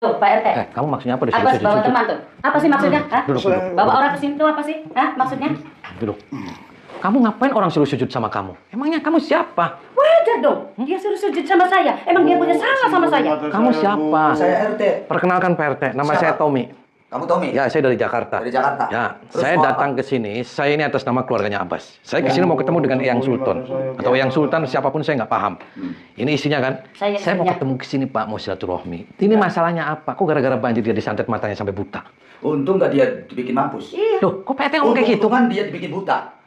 Tuh, Pak RT. Kamu maksudnya apa? Abbas bawa teman tuh. Apa sih maksudnya? Hah? Duduk. Bawa orang ke sini tuh apa sih? Hah? Maksudnya? Duduk. Kamu ngapain orang suruh sujud sama kamu? Emangnya kamu siapa? Wajar dong. Dia suruh sujud sama saya. Emang dia punya salah sama saya? Kamu siapa? Saya RT. Perkenalkan Pak RT, nama saya Tommy. Kamu Tommy? Ya, saya dari Jakarta. Dari Jakarta? Ya, Terus saya mau datang ke sini, saya ini atas nama keluarganya Abbas. Saya ke sini mau ketemu dengan Eyang Sultan. Atau Eyang Sultan, siapapun saya nggak paham. Ini isinya kan? Saya mau ketemu ke sini Pak, mau silaturahmi. Ini masalahnya apa? Kok gara-gara banjir dia disantet matanya sampai buta? Untung nggak dia dibikin mampus. Iya. Loh, kok Pak RT ngomong kayak gitu? Untungan dia dibikin buta.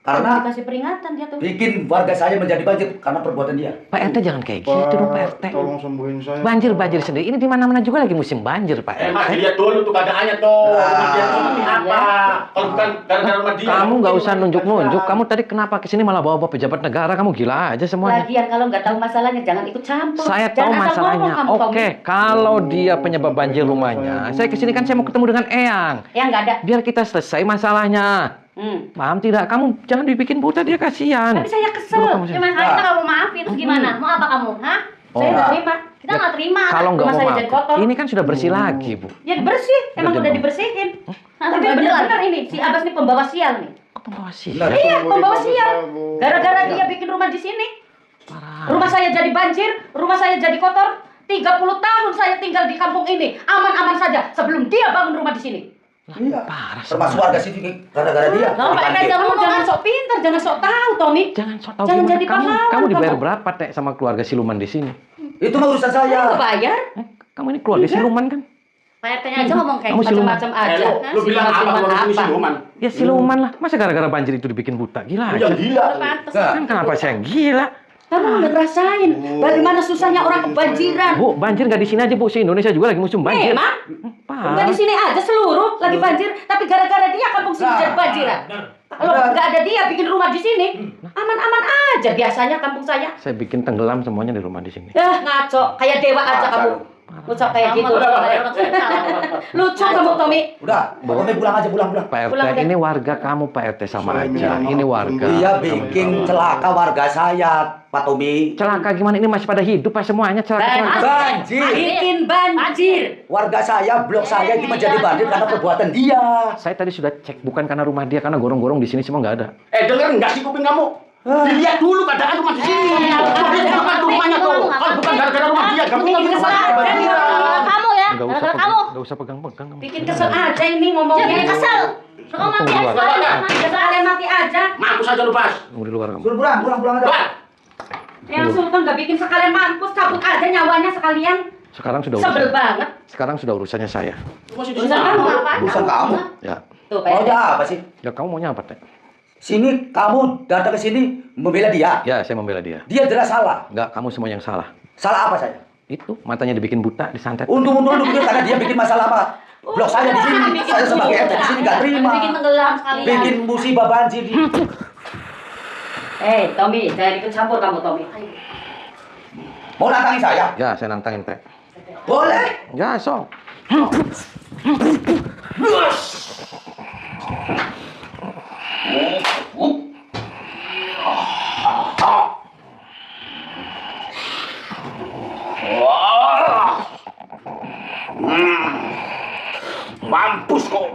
Karena dikasih peringatan dia tuh. bikin warga saya menjadi banjir karena perbuatan dia. Pak RT jangan kayak gitu dong Pak RT. Tolong sembuhin saya. Banjir sendiri. Ini di mana-mana juga lagi musim banjir Pak RT. Mas dilihat dulu tuh keadaannya tuh. Rumah dia tuh seperti apa? Kalau bukan gara-gara rumah dia. Kamu nggak usah nunjuk-nunjuk. Kamu tadi kenapa kesini malah bawa-bawa pejabat negara? Kamu gila aja semuanya. Lagian kalau nggak tahu masalahnya jangan ikut campur. Saya tahu Jangan asal masalahnya. ngomong kamu, Oke, kalau dia penyebab banjir rumahnya, saya kesini kan saya mau ketemu dengan Eyang. Ya nggak ada. Biar kita selesai masalahnya. Paham tidak? Kamu jangan dibikin buta, dia kasihan. Tapi saya kesel. Duduk kamu sini. Cuman kita nggak mau maafin, terus gimana? Mau apa kamu? Hah? Saya nggak terima. Kita nggak terima. Kalau nggak Rumah mau saya jadi maaf, kotor. ini kan sudah bersih lagi, Bu. Ya bersih. Emang Udah udah dong. dibersihin. Hah, Tapi bener benar-benar ini si Abbas ini pembawa sial nih. Kok pembawa sih? Benar. Iya, Bu, pembawa dibagus sial. saya, Bu. Gara-gara dia bikin rumah di sini. Parah. Rumah saya jadi banjir, rumah saya jadi kotor. 30 tahun saya tinggal di kampung ini, aman-aman saja sebelum dia bangun rumah di sini. Iya. Parah. Termasuk warga sini gara-gara dia. Nah, Pak RT, kamu jangan sok pintar, jangan sok tahu, Tommy. Jangan sok tahu Jangan gimana jadi kamu. pahlawan Kamu dibayar kamu. berapa, Teh, sama keluarga siluman di sini? Itu mah urusan Saya nggak saya. bayar. Kamu ini keluarga siluman kan? Pak RT-nya aja ngomong kayak Kamu gitu. siluman. Macam-macam aja. Lu bilang apa kalau di sini apa? siluman? Ya siluman lah. Masa gara-gara banjir itu dibikin buta? Gila aja. Yang gila. Udah pantes. Nah, Kan kenapa saya yang gila? Kamu udah ngerasain bagaimana susahnya orang kebanjiran. Bu, banjir nggak di sini aja, Bu. Si Indonesia juga lagi musim banjir. Memang? Parah. Bukan di sini aja seluruh lagi banjir, tapi gara-gara dia kampung sini Nah, jadi banjiran. Kalau nggak ada dia bikin rumah di sini, aman-aman aja biasanya kampung saya. Saya bikin tenggelam semuanya di rumah di sini. Ngaco, kayak dewa aja kamu. Ucap kayak gitu. Kamu kayak orang susah. Lucu kamu, Tommy. udah, Tommy pulang aja, pulang. Pak RT, Pulang deh. ini warga kamu, Pak RT sama aja. Ini warga. Dia bikin celaka warga saya, Pak Tommy. Celaka gimana? Ini masih pada hidup Pak semuanya. Celaka. Banjir. Bikin banjir. Warga saya, blok saya ini menjadi banjir karena perbuatan dia. Saya tadi sudah cek, bukan karena rumah dia, karena gorong-gorong di sini semua nggak ada. Denger nggak sih kuping kamu? Dilihat dulu keadaan rumah di sini. Dia cuma rumahnya tuh. Kalau bukan gara-gara rumah dia, kamu nggak bisa Gara-gara kamu ya. Nggak usah Gara-gara pegang, kamu. nggak usah pegang-pegang. kamu. Bikin kesel aja ini ngomongnya. Jangan kesel. Kamu mati Tunggu aja. luar. Kalian mati aja. mampus aja lu pas. Tunggu di luar kamu. Suruh pulang aja. Bah. Yang Sultan nggak bikin sekalian mampus, cabut aja nyawanya sekalian. Sekarang sudah Sebel urusan. banget. Sekarang sudah urusannya saya. Masih di Urusan sini. kamu apa? Urusan kamu. Ya. Tuh, Pak RT. Maunya apa sih? Ya kamu maunya apa, Teh? Sini kamu datang ke sini membela dia. Ya, saya membela dia. Dia jelas salah. Enggak, kamu semua yang salah. Salah apa saya? Itu matanya dibikin buta, disantet. Untung dia karena dia bikin masalah apa? Blok saya di sini. Saya sebagai RT di sini nggak terima. Bikin tenggelam sekalian. Bikin musibah banjir. Tommy, jangan ikut campur kamu, Tommy. Mau nantangin saya? Ya, saya nantangin, Teh. Boleh. Ya, sok. Mampus kok.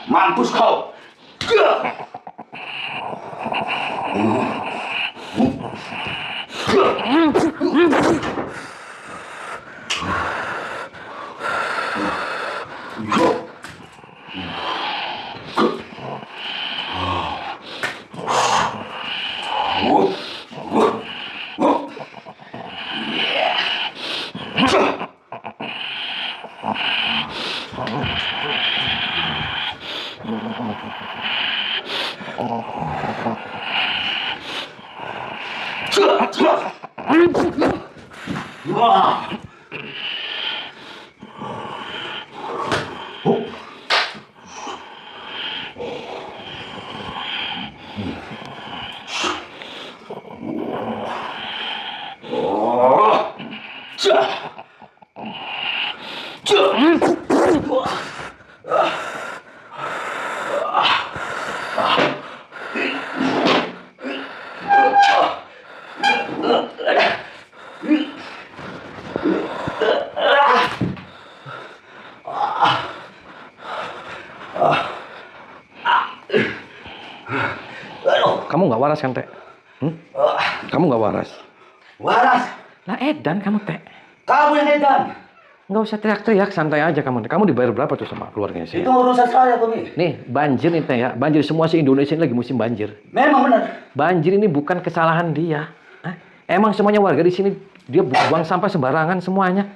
Mampus kau. Wah. Kamu nggak waras kan, Teh? Kamu nggak waras. Waras, Lah edan kamu, Teh. kamu yang edan. Nggak usah teriak-teriak, santai aja kamu. Kamu dibayar berapa tuh sama keluarganya sih? Itu urusan saya, Tommy. Nih, banjir nih, Teh ya. Banjir semua se-Indonesia ini lagi musim banjir. Memang benar. Banjir ini bukan kesalahan dia. Hah? Emang semuanya warga di sini dia buang sampah sembarangan semuanya.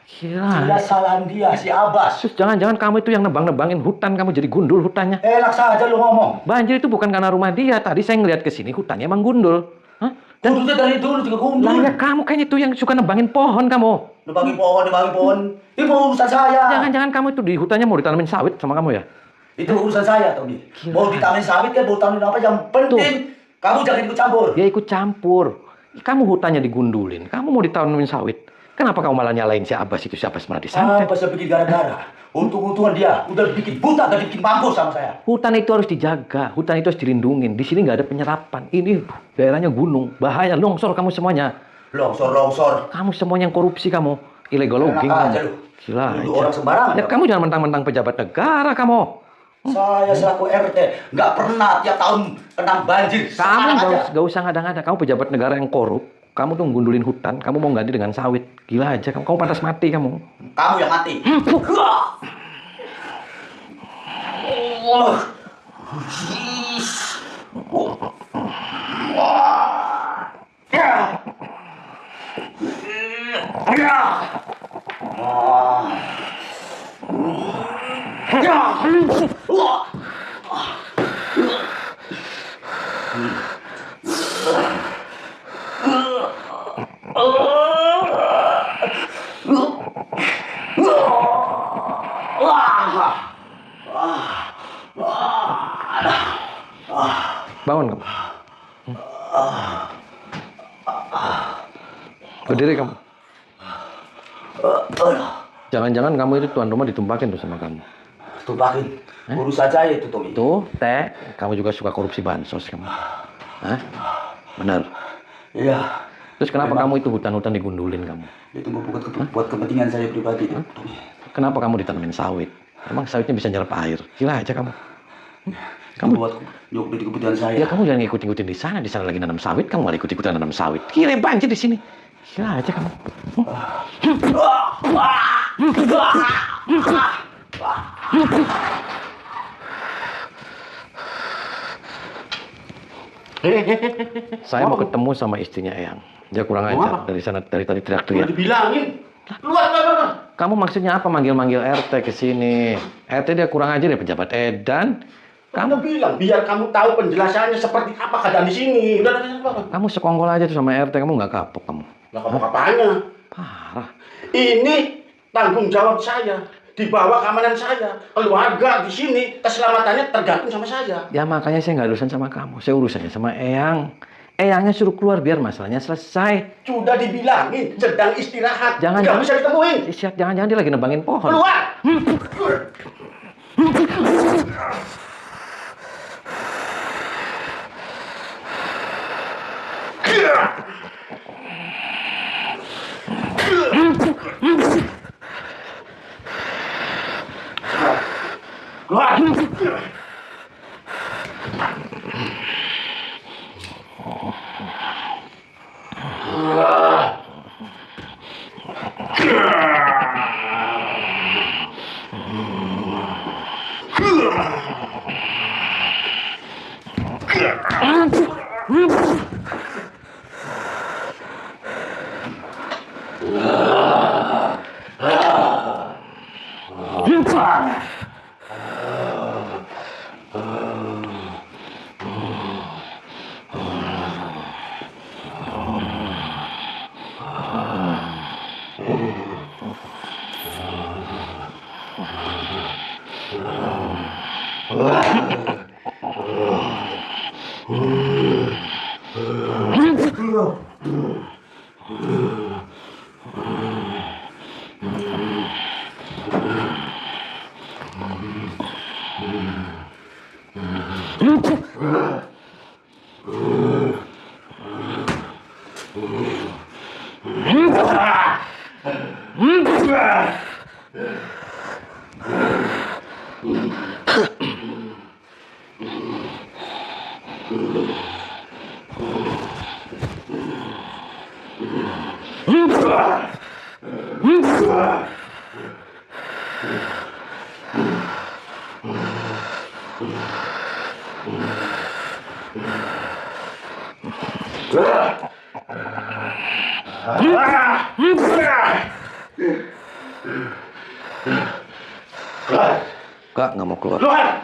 Tidak Gila. salahan dia, si Abbas. Terus jangan-jangan kamu itu yang nebang-nebangin hutan, kamu jadi gundul hutannya. Enak saja lu ngomong. Banjir itu bukan karena rumah dia. Tadi saya ngeliat ke sini hutannya emang gundul. Hah? Gundulnya dari dulu juga Lah gundul. ya kamu kayaknya itu yang suka nebangin pohon kamu. Nebangin pohon. Itu urusan saya. Jangan-jangan kamu itu di hutannya mau ditanamin sawit sama kamu ya? Itu urusan saya, Tommy. Mau ditanamin sawit kan, mau tanamin apa, yang penting kamu jangan ikut campur. Dia ikut campur. Kamu hutannya digundulin. Kamu mau ditanamin sawit. Kenapa kamu malah nyalain si Abbas itu? Si Abbas malah disantet. Apa saya bikin gara-gara? Untung-untungan dia udah bikin buta, gak bikin mampus sama saya. Hutan itu harus dijaga. Hutan itu harus dilindungin. Di sini nggak ada penyerapan. Ini daerahnya gunung. Bahaya. Longsor kamu semuanya. Longsor. Kamu semuanya yang korupsi kamu. Illegal logging Enak kamu. aja lu. Gila Nuduh aja. orang sembarangan. Ya, kamu jangan mentang-mentang pejabat negara kamu. Saya selaku RT nggak pernah tiap tahun kena banjir. Kamu Sekarang aja. gak usah ngada-ngada. Kamu pejabat negara yang korup. Kamu tuh gundulin hutan. Kamu mau ganti dengan sawit. Gila aja. Kamu pantas mati kamu. Kamu yang mati. Bangun kamu. Berdiri kamu. Jangan-jangan kamu itu tuan rumah ditumpakin tuh sama kamu. Tumpakin. Urus aja itu, Tommy. Tuh, Teh, kamu juga suka korupsi bansos kamu. Hah? Benar. Iya. Terus kenapa kamu itu hutan-hutan digundulin kamu? Itu buat kepentingan saya pribadi, Tommy. Kenapa kamu ditanamin sawit? Emang sawitnya bisa nyerap air? Gila aja kamu. Kamu buat di kebutuhan saya. Ya kamu jangan ngikut-ngikutin di sana. Di sana lagi nanam sawit, kamu malah ikut-ikutan nanam sawit. Gila banjir di sini. Gila aja kamu. Saya mau ketemu sama istrinya Eyang. Dia kurang Mau ajar. apa? Dari sana dari tadi Udah teriak-teriak. dibilangin. Keluar. Kamu maksudnya apa manggil-manggil RT ke sini? RT dia kurang ajar ya pejabat edan. Kamu bilang biar kamu tahu penjelasannya seperti apa keadaan di sini. Udah. Kamu sekongkol aja tuh sama RT, kamu nggak kapok kamu. Lah kamu apanya? Parah. Ini tanggung jawab saya. Di bawah keamanan saya. Keluarga di sini keselamatannya tergantung sama saya. Ya makanya saya nggak urusan sama kamu. Saya urusannya sama Eyang. Eyangnya suruh keluar biar masalahnya selesai. Sudah dibilangin sedang istirahat. Jangan Nggak bisa ditemuin. Siap, jangan-jangan dia lagi nebangin pohon. Keluar. Keluar. Nggak mau keluar. Keluar!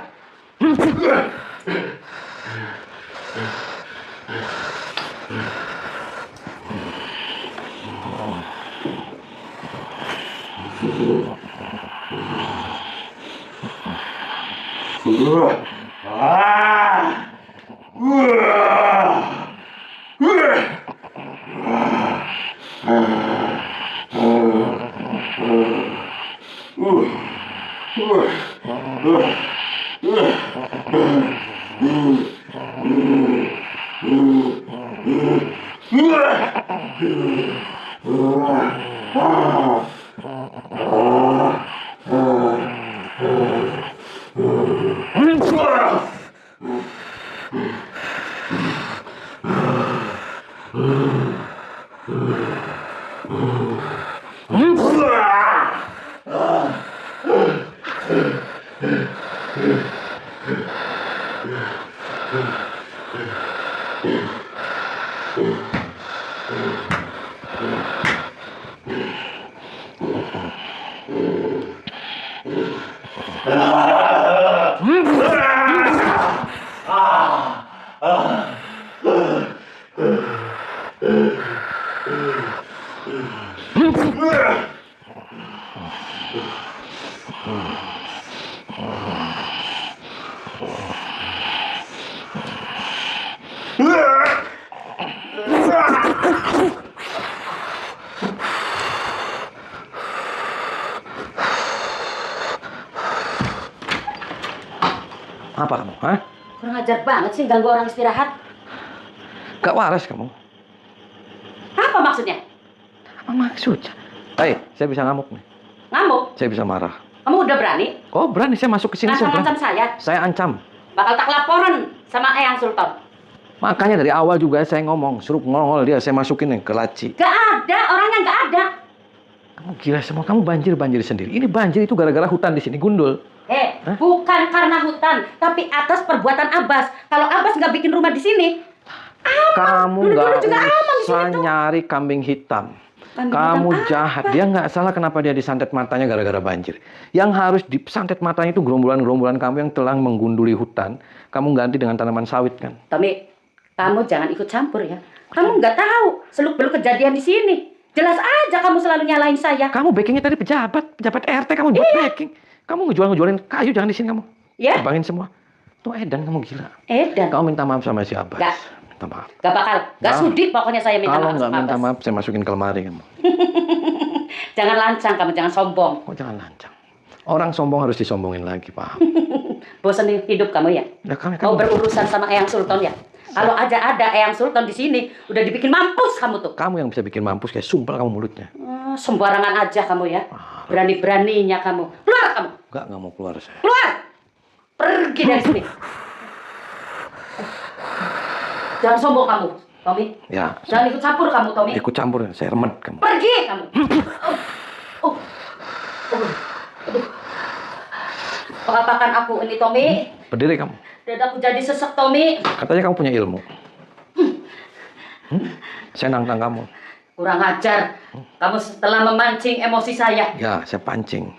Apa kamu? Hah? Kurang ajar banget sih ganggu orang istirahat. Gak waras kamu. Apa maksudnya? Apa maksudnya? Hei, saya bisa ngamuk nih. Ngamuk? Saya bisa marah. Kamu udah berani? Oh, berani saya masuk ke sini. Saya Ngancam berani. saya? Saya ancam. Bakal tak laporan sama Eyang Sultan. Makanya dari awal juga saya ngomong, suruh ngongol dia, saya masukin nih ke laci. Gak ada, orangnya gak ada. Kamu gila semua, kamu banjir sendiri. Ini banjir itu gara-gara hutan di sini, gundul. Hah? Bukan karena hutan, tapi atas perbuatan Abbas. Kalau Abbas nggak bikin rumah di sini, Kamu Dulu-dulu nggak juga aman di usah sini tuh. nyari kambing hitam. Kambing Kamu hitam jahat. apa? Dia nggak salah kenapa dia disantet matanya gara-gara banjir. Yang harus disantet matanya itu gerombolan-gerombolan kamu yang telah menggunduli hutan. Kamu ganti dengan tanaman sawit kan? Tommy, kamu jangan ikut campur ya. Kamu nggak tahu seluk-beluk kejadian di sini. Jelas aja kamu selalu nyalain saya. Kamu backingnya tadi pejabat RT kamu buat backing. Kamu ngejualin kayu jangan di sini kamu. Ya? Terbangin semua. Tuh Edan kamu gila. Dan Kamu minta maaf sama si Abbas. Nggak. Minta maaf. gak bakal, gak Nah, sudi pokoknya saya minta Kalau maaf nggak sama minta Abbas. maaf, saya masukin ke lemari kamu. Jangan lancang kamu, jangan sombong. Kok jangan lancang? Orang sombong harus disombongin lagi, paham? Bosan hidup kamu ya? Ya, kamu Mau berurusan sama Eyang Sultan ya? Kalau aja ada Eyang Sultan di sini, udah dibikin mampus kamu tuh. Kamu yang bisa bikin mampus kayak sumpel kamu mulutnya. Sembarangan aja kamu ya. Berani-beraninya kamu. Keluar kamu. Nggak mau keluar saya. Keluar. Pergi dari sini. Jangan sombong kamu, Tommy. Ya, Jangan ikut campur kamu, Tommy. ikut campur, saya remet kamu. Pergi kamu. Aduh. Apakan aku ini, Tommy? Berdiri kamu. Dadaku jadi sesek, Tommy. Katanya kamu punya ilmu. Saya nantang kamu. Kurang ajar. Kamu setelah memancing emosi saya. Ya, saya pancing.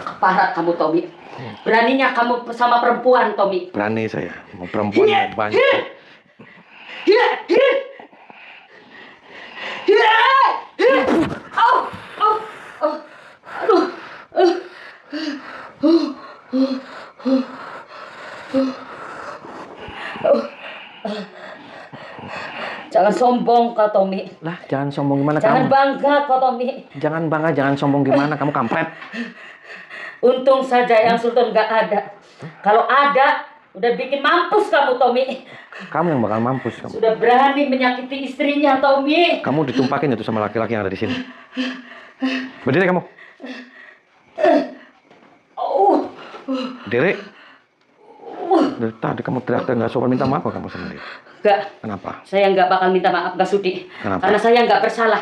Keparat kamu, Tommy. Beraninya kamu sama perempuan, Tommy. Berani saya. Mau perempuan mau banyak. Ya! Jangan sombong kau Tommy. Lah, jangan sombong gimana Jangan kamu? bangga kau Tommy. Jangan bangga, jangan sombong gimana kamu kampret. Untung saja yang Sultan nggak ada. Kalau ada, udah bikin mampus kamu Tommy. Kamu yang bakal mampus kamu. Sudah berani menyakiti istrinya Tommy. Kamu ditumpakin itu sama laki-laki yang ada di sini. Berdiri kamu. Berdiri. Dari tadi kamu teriak-teriak nggak sopan, minta maaf kamu sama dia. Enggak. Kenapa? Saya nggak bakal minta maaf, nggak sudi. Kenapa? Karena saya nggak bersalah.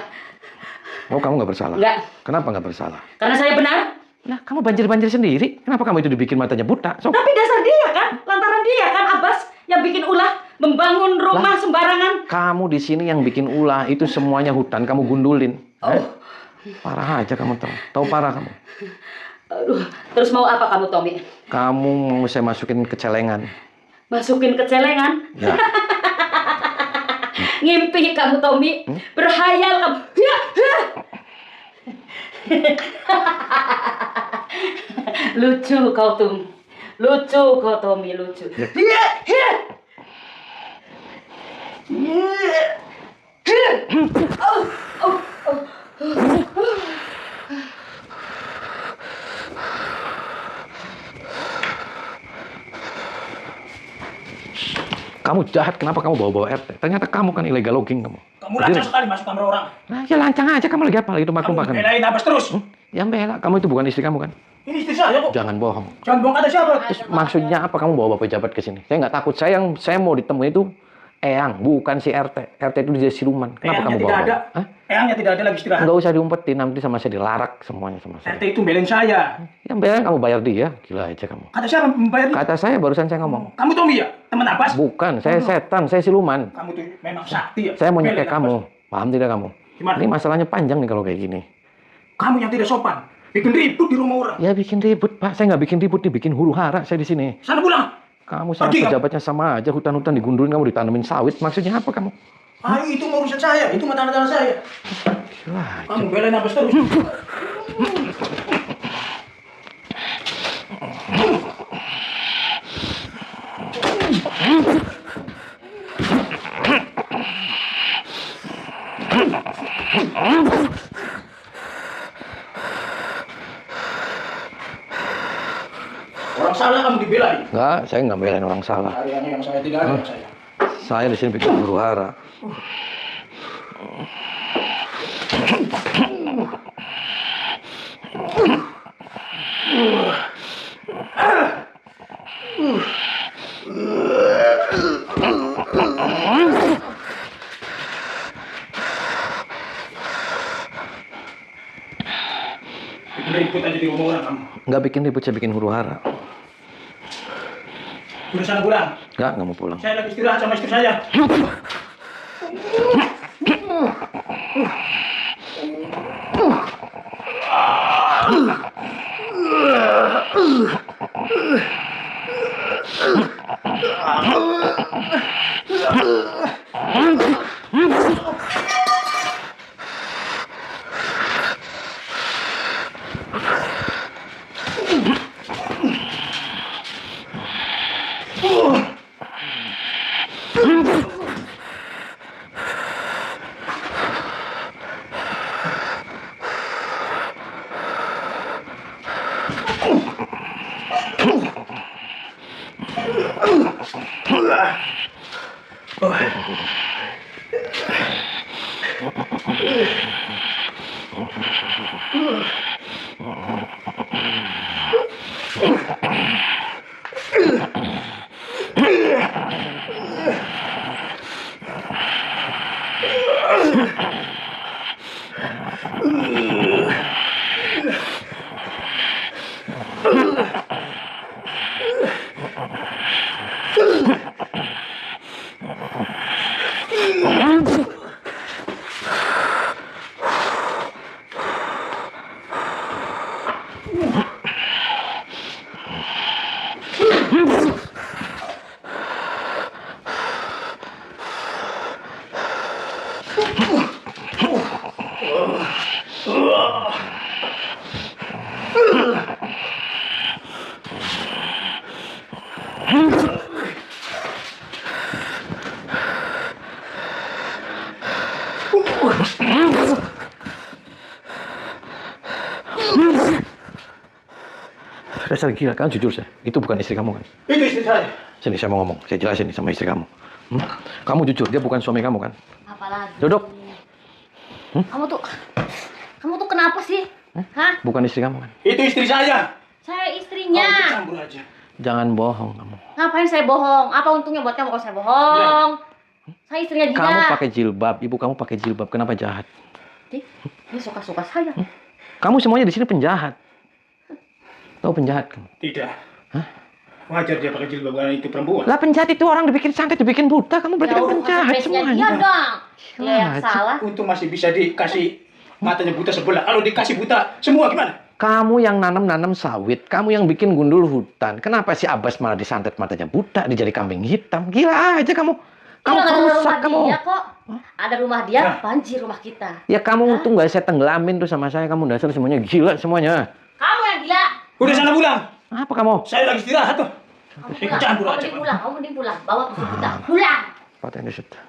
Oh, kamu nggak bersalah? Nggak. Kenapa nggak bersalah? Karena saya benar. Nah, kamu banjir-banjir sendiri. Kenapa kamu itu dibikin matanya buta? So, Tapi dasar dia kan, lantaran dia kan Abbas yang bikin ulah membangun rumah Lah. sembarangan. kamu di sini yang bikin ulah itu semuanya hutan kamu gundulin. Parah aja kamu tahu parah kamu. Aduh, terus mau apa kamu Tommy? Kamu mau saya masukin ke celengan. Masukin ke celengan? Ya. Ngimpi kamu Tommy, berhayal kamu. Ya, ya. Lucu kau Tom, lucu kau Tommy, lucu. Iya, iya. Kamu jahat, kenapa kamu bawa-bawa RT? Ternyata kamu kan illegal logging kamu. Kamu lancang sekali masuk kamar orang. Nah, ya lancang aja kamu lagi apa? Itu Kamu makan. belain Abbas terus. Ya bela, kamu itu bukan istri kamu kan? Ini istri saya kok. Jangan bohong. Jangan bohong, kata siapa? Terus maksudnya apa kamu bawa bapak pejabat ke sini? Saya nggak takut. Saya mau ditemui itu Eyang, bukan si RT. RT itu dia siluman. Kenapa kamu Eyangnya tidak bawa? ada. Hah? Eyangnya tidak ada lagi istirahat. Nggak usah diumpetin, nanti sama saya dilarak semuanya sama saya. RT itu belain saya. Yang bela kamu bayar dia, gila aja kamu. Kata siapa membayar? Kata saya barusan saya ngomong. Kamu Tommy ya? Teman Abbas? Bukan, saya setan, saya siluman. Kamu tuh memang sakti ya? Saya mau Belain nyekek Abbas. kamu. Paham tidak kamu? Gimana? Ini masalahnya panjang nih kalau kayak gini. Kamu yang tidak sopan. Bikin ribut di rumah orang. Ya bikin ribut, Pak. Saya nggak bikin ribut, dibikin huru hara saya di sini. Sana pulang. Kamu sama Pergi, kamu. pejabatnya sama aja, hutan-hutan digundulin, kamu ditanemin sawit. Maksudnya apa kamu? Ah, itu mau urusan saya. Itu mata tanah saya. Gila. Kamu belain Abbas terus. Orang salah kamu dibelain. Enggak, saya nggak belain orang salah. Hariannya yang saya tidak ada yang saya. Saya di sini bikin huru hara. Bikin ribut aja di rumah orang kamu. Nggak bikin ribut, saya bikin huru hara. Udah sana pulang. Nggak mau pulang. Saya lagi istirahat sama istri saya. Dasar gila, kan jujur saya. Itu bukan istri kamu kan? Itu istri saya. Sini saya mau ngomong, saya jelasin nih sama istri kamu. Kamu jujur, dia bukan suami kamu kan? Apalagi. Duduk. Kamu tuh kenapa sih? Hah? Bukan istri kamu kan? Itu istri saya. Saya Kamu istrinya. campur aja. Jangan bohong kamu. Ngapain saya bohong? Apa untungnya buat kamu kalau saya bohong? Saya istrinya dia. Kamu pakai jilbab, ibu kamu pakai jilbab, kenapa jahat? Dia suka-suka saya. Kamu semuanya di sini penjahat. Tahu penjahat kamu? Tidak. Wajar dia pakai jilbab karena itu perempuan. Lah penjahat itu orang dibikin santet, dibikin buta, kamu berarti kan penjahat Dia semuanya. dong. Dia yang Aja. salah. Untung masih bisa dikasih matanya buta sebelah. Kalau dikasih buta semua gimana? Kamu yang nanam-nanam sawit, kamu yang bikin gundul hutan. Kenapa si Abbas malah disantet matanya buta, dijadi kambing hitam? Gila aja kamu. Kamu Iya, ada perusak rumah kamu. dia kok. Ada rumah dia, Nah. banjir rumah kita. Ya kamu untung gak saya tenggelamin tuh sama saya. Kamu dasar semuanya gila semuanya. Kamu yang gila. Udah sana pulang. Apa kamu? Saya lagi istirahat tuh. Kamu Ikut campur pulang. aja. Kamu mending pulang. Bawa ke kita. Pulang. Paten di situ.